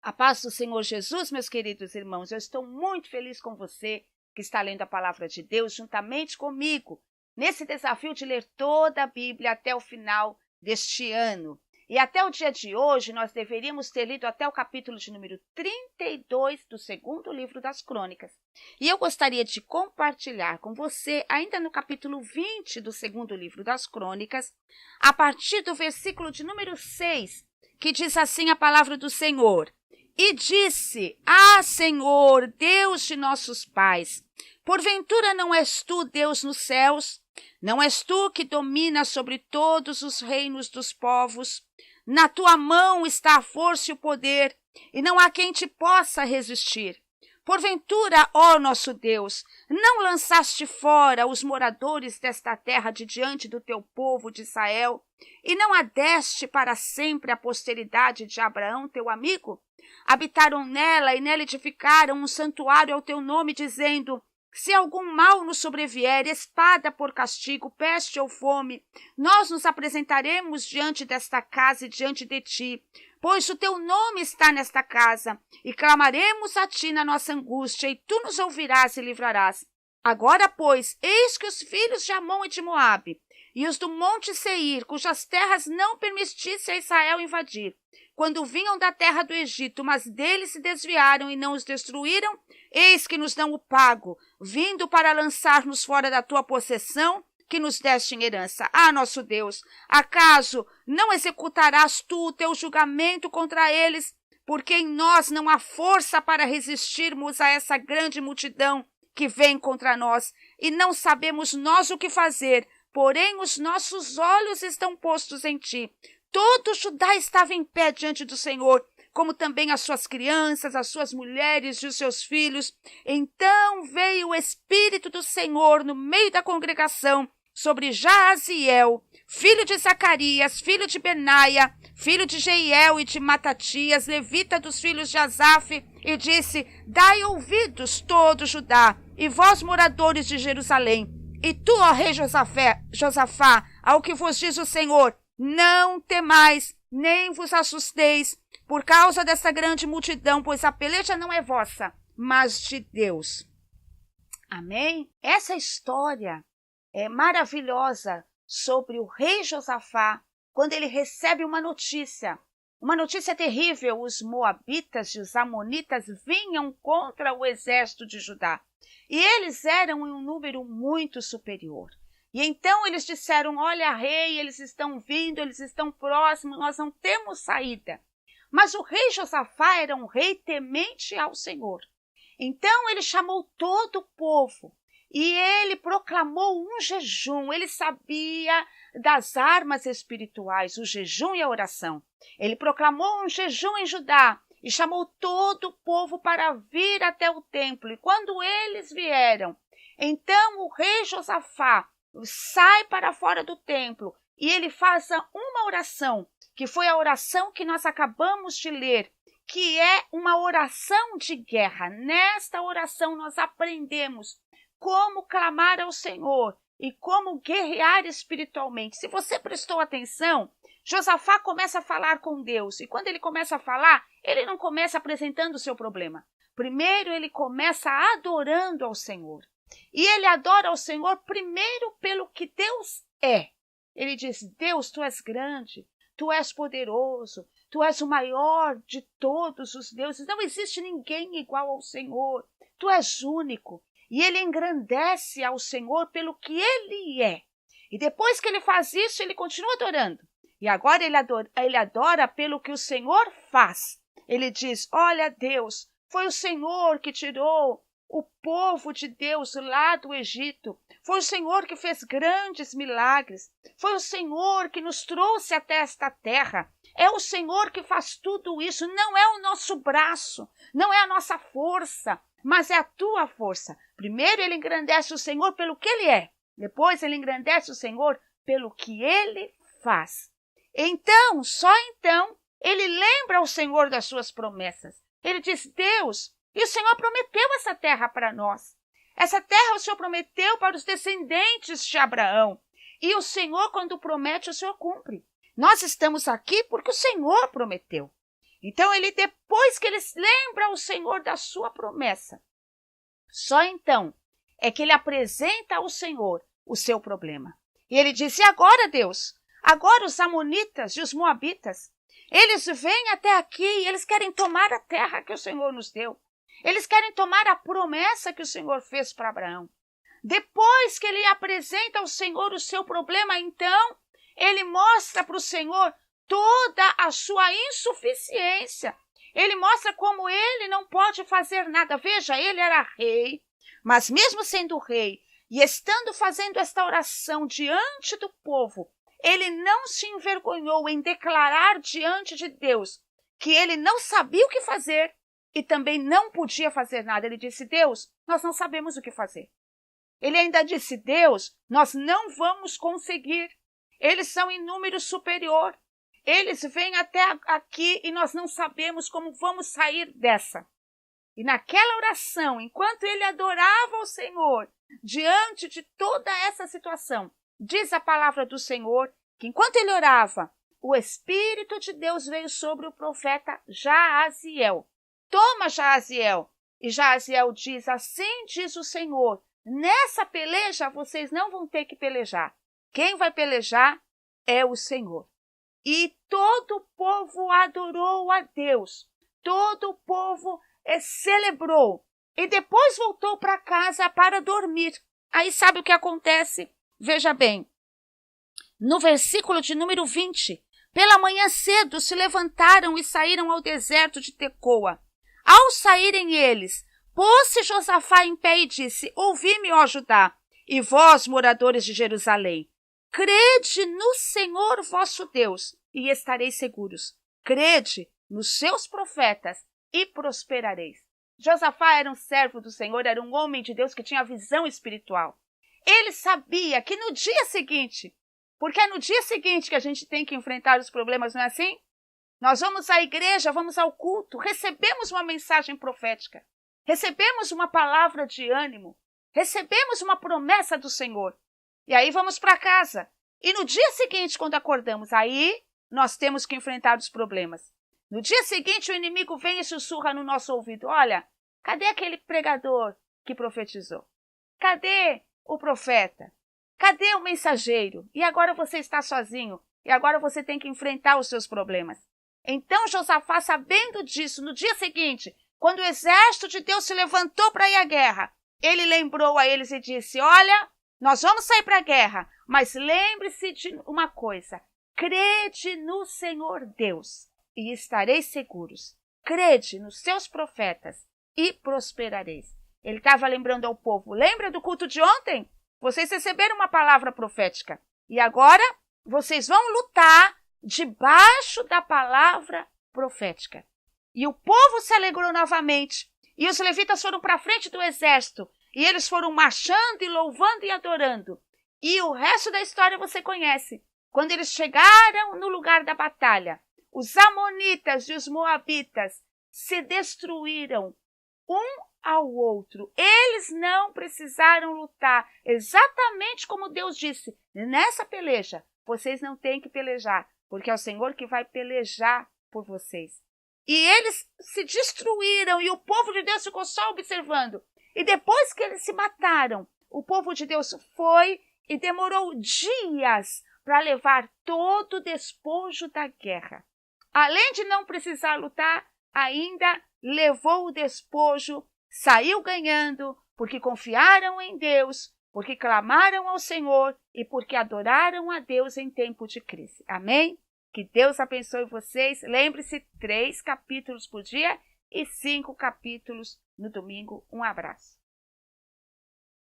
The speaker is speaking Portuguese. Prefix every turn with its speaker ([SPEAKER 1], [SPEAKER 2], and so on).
[SPEAKER 1] A paz do Senhor Jesus, meus queridos irmãos, eu estou muito feliz com você que está lendo a palavra de Deus juntamente comigo, nesse desafio de ler toda a Bíblia até o final deste ano. E até o dia de hoje, nós deveríamos ter lido até o capítulo de número 32 do segundo livro das Crônicas. E eu gostaria de compartilhar com você, ainda no capítulo 20 do segundo livro das Crônicas, a partir do versículo de número 6, que diz assim a palavra do Senhor. E disse, Senhor, Deus de nossos pais, porventura não és tu Deus nos céus? Não és tu que dominas sobre todos os reinos dos povos? Na tua mão está a força e o poder, e não há quem te possa resistir. Porventura, ó nosso Deus, não lançaste fora os moradores desta terra de diante do teu povo de Israel, e não a deste para sempre a posteridade de Abraão, teu amigo? Habitaram nela e nela edificaram um santuário ao teu nome, dizendo, se algum mal nos sobrevier, espada por castigo, peste ou fome, nós nos apresentaremos diante desta casa e diante de ti, pois o teu nome está nesta casa, e clamaremos a ti na nossa angústia, e tu nos ouvirás e livrarás. Agora, pois, eis que os filhos de Amon e de Moabe, e os do monte Seir, cujas terras não permitisse a Israel invadir, quando vinham da terra do Egito, mas deles se desviaram e não os destruíram, eis que nos dão o pago, vindo para lançar-nos fora da tua possessão, que nos deste em herança. Nosso Deus, acaso não executarás tu o teu julgamento contra eles, porque em nós não há força para resistirmos a essa grande multidão que vem contra nós, e não sabemos nós o que fazer, porém os nossos olhos estão postos em ti. Todo Judá estava em pé diante do Senhor, como também as suas crianças, as suas mulheres e os seus filhos. Então veio o Espírito do Senhor no meio da congregação sobre Jaaziel, filho de Zacarias, filho de Benaia, filho de Jeiel e de Matatias, levita dos filhos de Asaf, e disse, dai ouvidos todo Judá, e vós moradores de Jerusalém, e tu, ó rei Josafá, ao que vos diz o Senhor, não temais, nem vos assusteis, por causa dessa grande multidão, pois a peleja não é vossa, mas de Deus. Amém? Essa história é maravilhosa sobre o rei Josafá, quando ele recebe uma notícia terrível. Os moabitas e os amonitas vinham contra o exército de Judá, e eles eram em um número muito superior. E então eles disseram, olha rei, eles estão vindo, eles estão próximos, nós não temos saída. Mas o rei Josafá era um rei temente ao Senhor. Então ele chamou todo o povo e ele proclamou um jejum. Ele sabia das armas espirituais, o jejum e a oração. Ele proclamou um jejum em Judá e chamou todo o povo para vir até o templo. E quando eles vieram, então o rei Josafá sai para fora do templo e ele faz uma oração, que foi a oração que nós acabamos de ler, que é uma oração de guerra. Nesta oração nós aprendemos como clamar ao Senhor e como guerrear espiritualmente. Se você prestou atenção, Josafá começa a falar com Deus, e quando ele começa a falar, ele não começa apresentando o seu problema. Primeiro ele começa adorando ao Senhor. E ele adora ao Senhor primeiro pelo que Deus é. Ele diz, Deus, tu és grande, tu és poderoso, tu és o maior de todos os deuses. Não existe ninguém igual ao Senhor. Tu és único. E ele engrandece ao Senhor pelo que ele é. E depois que ele faz isso, ele continua adorando. E agora ele adora pelo que o Senhor faz. Ele diz, olha Deus, foi o Senhor que tirou o povo de Deus lá do Egito. Foi o Senhor que fez grandes milagres. Foi o Senhor que nos trouxe até esta terra. É o Senhor que faz tudo isso. Não é o nosso braço, não é a nossa força, mas é a tua força. Primeiro ele engrandece o Senhor pelo que ele é. Depois ele engrandece o Senhor pelo que ele faz. Então, só então, ele lembra ao Senhor das suas promessas. Ele diz, Deus, e o Senhor prometeu essa terra para nós. Essa terra o Senhor prometeu para os descendentes de Abraão. E o Senhor, quando promete, o Senhor cumpre. Nós estamos aqui porque o Senhor prometeu. Então, depois que ele lembra ao Senhor da sua promessa, só então é que ele apresenta ao Senhor o seu problema. E ele diz: e agora, Deus? Agora os amonitas e os moabitas, eles vêm até aqui e eles querem tomar a terra que o Senhor nos deu. Eles querem tomar a promessa que o Senhor fez para Abraão. Depois que ele apresenta ao Senhor o seu problema, então, ele mostra para o Senhor toda a sua insuficiência. Ele mostra como ele não pode fazer nada. Veja, ele era rei, mas mesmo sendo rei e estando fazendo esta oração diante do povo, ele não se envergonhou em declarar diante de Deus que ele não sabia o que fazer e também não podia fazer nada. Ele disse: Deus, nós não sabemos o que fazer. Ele ainda disse: Deus, nós não vamos conseguir. Eles são em número superior. Eles vêm até aqui e nós não sabemos como vamos sair dessa. E naquela oração, enquanto ele adorava o Senhor, diante de toda essa situação, diz a palavra do Senhor que enquanto ele orava, o Espírito de Deus veio sobre o profeta Jaaziel. Toma, Jaaziel. E Jaaziel diz: assim diz o Senhor, nessa peleja vocês não vão ter que pelejar. Quem vai pelejar é o Senhor. E todo o povo adorou a Deus. Todo o povo celebrou. E depois voltou para casa para dormir. Aí sabe o que acontece? Veja bem. No versículo de número 20. Pela manhã cedo se levantaram e saíram ao deserto de Tecoa. Ao saírem eles, pôs-se Josafá em pé e disse: ouvi-me, ó Judá, e vós, moradores de Jerusalém. Crede no Senhor vosso Deus e estareis seguros. Crede nos seus profetas e prosperareis. Josafá era um servo do Senhor, era um homem de Deus que tinha visão espiritual. Ele sabia que no dia seguinte, porque é no dia seguinte que a gente tem que enfrentar os problemas, não é assim? Nós vamos à igreja, vamos ao culto, recebemos uma mensagem profética, recebemos uma palavra de ânimo, recebemos uma promessa do Senhor. E aí vamos para casa. E no dia seguinte, quando acordamos, aí nós temos que enfrentar os problemas. No dia seguinte, o inimigo vem e sussurra no nosso ouvido: olha, cadê aquele pregador que profetizou? Cadê o profeta? Cadê o mensageiro? E agora você está sozinho. E agora você tem que enfrentar os seus problemas. Então Josafá, sabendo disso, no dia seguinte, quando o exército de Deus se levantou para ir à guerra, ele lembrou a eles e disse: olha, nós vamos sair para a guerra, mas lembre-se de uma coisa: crede no Senhor Deus e estareis seguros. Crede nos seus profetas e prosperareis. Ele estava lembrando ao povo: lembra do culto de ontem? Vocês receberam uma palavra profética e agora vocês vão lutar debaixo da palavra profética. E o povo se alegrou novamente e os levitas foram para a frente do exército. E eles foram marchando e louvando e adorando. E o resto da história você conhece. Quando eles chegaram no lugar da batalha, os amonitas e os moabitas se destruíram um ao outro. Eles não precisaram lutar, exatamente como Deus disse: nessa peleja, vocês não têm que pelejar, porque é o Senhor que vai pelejar por vocês. E eles se destruíram e o povo de Deus ficou só observando. E depois que eles se mataram, o povo de Deus foi e demorou dias para levar todo o despojo da guerra. Além de não precisar lutar, ainda levou o despojo, saiu ganhando, porque confiaram em Deus, porque clamaram ao Senhor e porque adoraram a Deus em tempo de crise. Amém? Que Deus abençoe vocês. Lembre-se, 3 capítulos por dia e 5 capítulos no domingo. Um abraço.